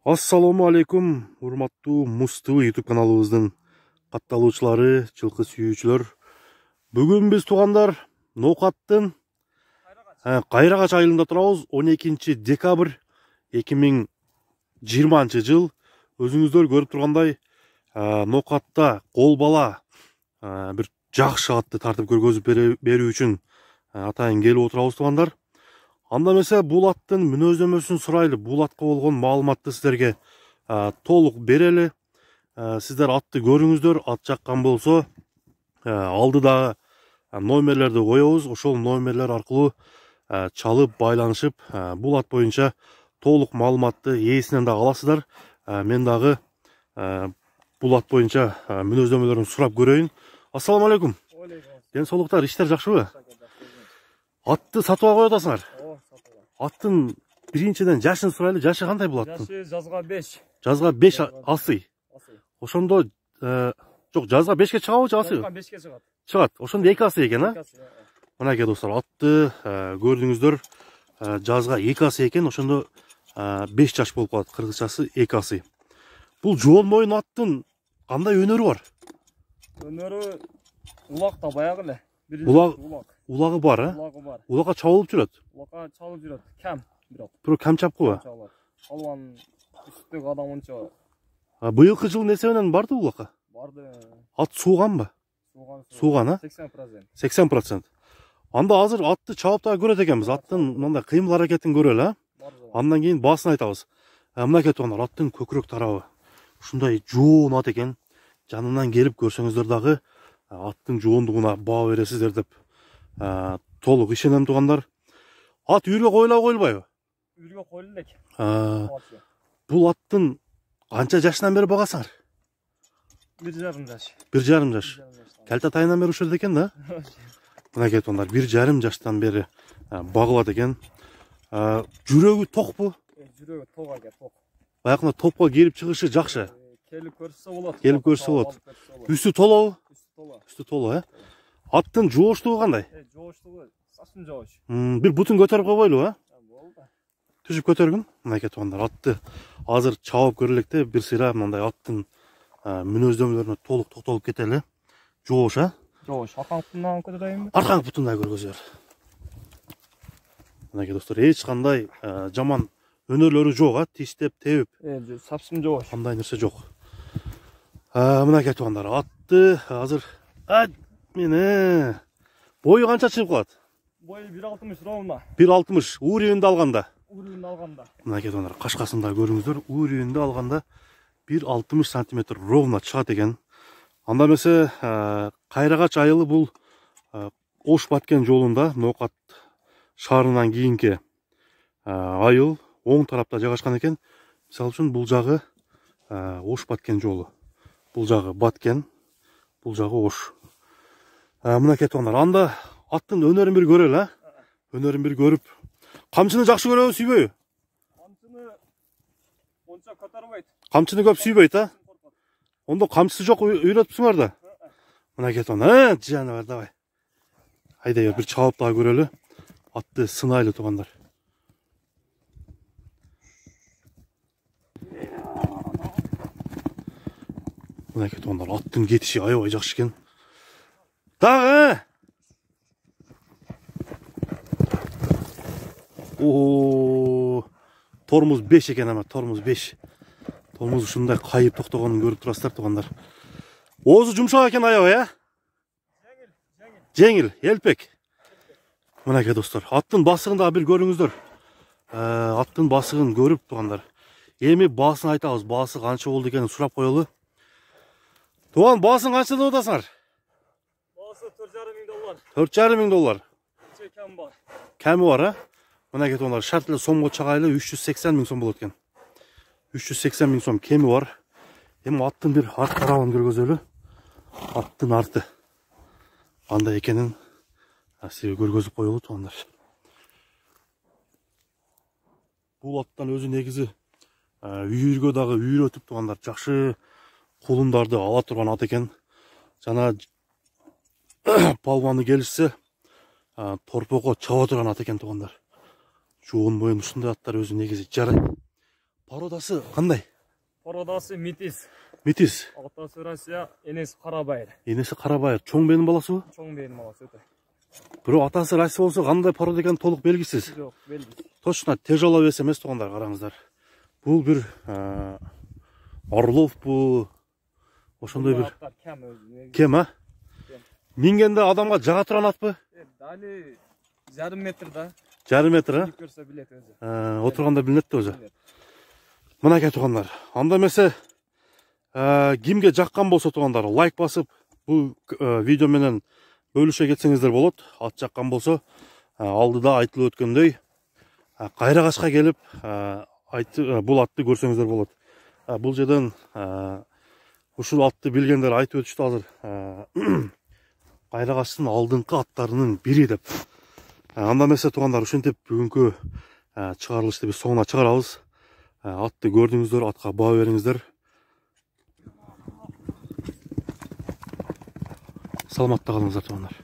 Ассаламу алейкум, урматтуу Муз-ТВ YouTube каналыбыздын катталуучулары, жылкы сүйүүчүлөр. Бүгүн биз туугандар Ноокаттын Кайрагач айылында турабыз. 12 декабрь 2020 жыл. Өзүңүздөр көрүп тургандай, Ноокатта кол бала бир жакшы атты тартып көргөзүп берүү үчүн атайын келип отурабыз туугандар. Анда эмесе бул аттын мүнөздөмөсүн сурайлы, бул атка болгон маалыматты сиздерге толук берели. Сиздер атты көрүңүздөр, ат жаккан болсо, алдыдагы номерлерди коебуз. Ошол номерлер аркылуу чалып, байланышып, бул ат боюнча толук маалыматты ээсинен да аласыздар. Мен дагы бул ат боюнча мүнөздөмөлөрүн сурап көрөйүн. Ассаламу алейкум. Ден соолуктар, иштер жакшыбы? Атты сатып алып атасыңар? Аттын биринчиден жашын сурайлы. Жашы кандай бул аттын? Жашы жазга 5. Жазга 5 асый. Ошондо жок, жазга 5ке чыгабы же асый? Жазга 5ке чыгат. Чыгат. Ошондо 2 асый экен, а? Мынакей достор, атты көрдүңүздөр. Жазга 2 асый экен, ошондо 5 жаш болуп калат. Кыргызчасы 2 асый. Бул жоон моюн аттын кандай өнөрү бар? Өнөрү улакта баягы эле. Улагы бар, а? Улакка чабылып жүрөт. Улакка чалып жүрөт. Кем бирок. Бирок кем чапкыбы? Алуан үстүк адам унча. Быйылкы жыл нерсе менен барды улакка? Барды. Ат сууганбы? Сууган, а? 80%. 80%. Анда азыр атты чабып да көрөт экенбиз. Аттын мындай кыймыл аракетин көрөлү, а? Андан кийин баасын айтабыз. Мынакей туугандар, аттын көкүрөк тарабы ушундай жоон ат экен. Жанынан келип көрсөңүздөр дагы аттын жоондугуна баа бересиздер деп толук ишенем туугандар. Ат үйргө коюлабы, коюлбайбы? Үйргө коюлду элек. Бул аттын канча жашынан бери багасыңар? 1,5 жаш. 1,5 жаш. Калта тайынан бери ушул экен да? Мынакей туугандар, 1,5 жаштан бери багылат экен. Жүрөгү токпу? Жүрөгү ток экен, ток. Баягында топко кирип чыгышы жакшы. Келип көрсө болот. Келип көрсө болот. Үстү толобу? Үстү толо, э? Аттын жооштугу кандай? Жооштугу сачын жоош. Бир бутун көтөрүп койбойлу, а? Болду. Түшүп көтөргүн. Мынакей туугандар, атты азыр чабып көрөлекте, бир сыйра мындай аттын мүнөздөмөлөрүнө толук токтолуп кетели. Жоош, а? Жоош. Аркаңкы бутундан көтөрөйүнбү? Аркаңкы бутундан көргөзөр. Мынакей достор, эч кандай жаман өнөрлөрү жок, а? Тиштеп, тебип. Сапсын жоош. Кандай нерсе жок. Мынакей туугандар, атты азыр мени бою канча чыгып калат? Бою 1,60 ровно. 1,60 уривинде алганда. Мынакей туугандар, кашкасында көрүңүздөр, уривинде алганда 1,60 сантиметр ровно чыгат экен. Анда эмесе Кайрагач айылы бул Ош-Баткен жолунда, Ноокат шаарынан кийинки айыл, оң тарапта жайгашкан экен. Мисалы үчүн бул жагы Ош-Баткен жолу. Бул жагы Баткен, бул жагы Ош. Мынакей туугандар, анда аттын өнөрүн бир көрөлү, а? Өнөрүн бир көрүп, камчыны жакшы көрөбү, сүйбөйбү? Камчыны онча көтөрбөйт. Камчыны көп сүйбөйт, а? Ондо камчысы жок үйрөтүпсүңөр да. Мынакей туугандар, жаны бар, давай. Айдай бир чабып дагы көрөлү. Атты сынайлы туугандар. Мынакей туугандар, аттын кетиши аябай жакшы экен. Дагы! Тормуз 5 экен, ама тормуз 5. Тормуз ушундай кайып токтогонун көрүп турасыздар туугандар. Оозу жумшак экен аябай, а? Жеңил, элпек. Мынакей достор, аттын басыгын дагы бир көрүңүздөр. Аттын басыгын көрүп туугандар. Эми баасын айтабыз, баасы канча болду экенин сурап коелу. Туган, баасын канча деп атасыңар? Баасы $4,500. $4,500. Кем бар. Кеми бар, а? Мынакей туугандар, шарт эле сомго чагайлы 380 000 сом болот экен. 380 000 сом кеми бар. Эми аттын бир арт тарабын көргөзөлү. Аттын арты кандай экенин сизге көргөзүп коелу туугандар. Бул аттан өзү негизи үйүргө дагы үйрөтүп туугандар, жакшы кулундарды ала турган ат экен. Жана палбаны келишсе торпого чаба турган ат экен туугандар. Жоон моюн ушундай аттар өзү негизи жарайт. Породасы қандай? Породасы метис. Метис. Атасы Россия, енесі Қарабайыр. Енесі Қарабайыр. Чоң бенің баласы ғой? Чоң бенің баласы өте. Бирок атасы Россия болса, қандай порода екені толық белгісіз. Жоқ, белгісіз. Точно тяжело вес емес туғандар, қараңыздар. Бұл бір Орлов бұл. Ошондой бір Аттар кем өзі. кем, а? Мингенде адамға жаға тұран ат па? Дали жарым метр да. Жарым метр, а? Көрсе білет өзі. Отырғанда білінет өзі. Мынакей туғандар. Анда месе кимге жаққан болса туғандар, лайк басып, бұл видео менен бөліше кетсеңіздер болады. Ат жаққан болса, алдыда айтылып өткендей, Қайрағашқа келіп, бұл атты көрсеңіздер болады. Бұл жерден ушул атты білгендер айтып өтішті азыр. Қайрағаштың алдыңқы аттарының бири деп. Анда месе туғандар, ушентип бүгүнкү чыгарылышты биз соңуна чыгарабыз. Атты көрдүңүздөр, атка баа бериңиздер. Саламатта калыңыздар туғандар.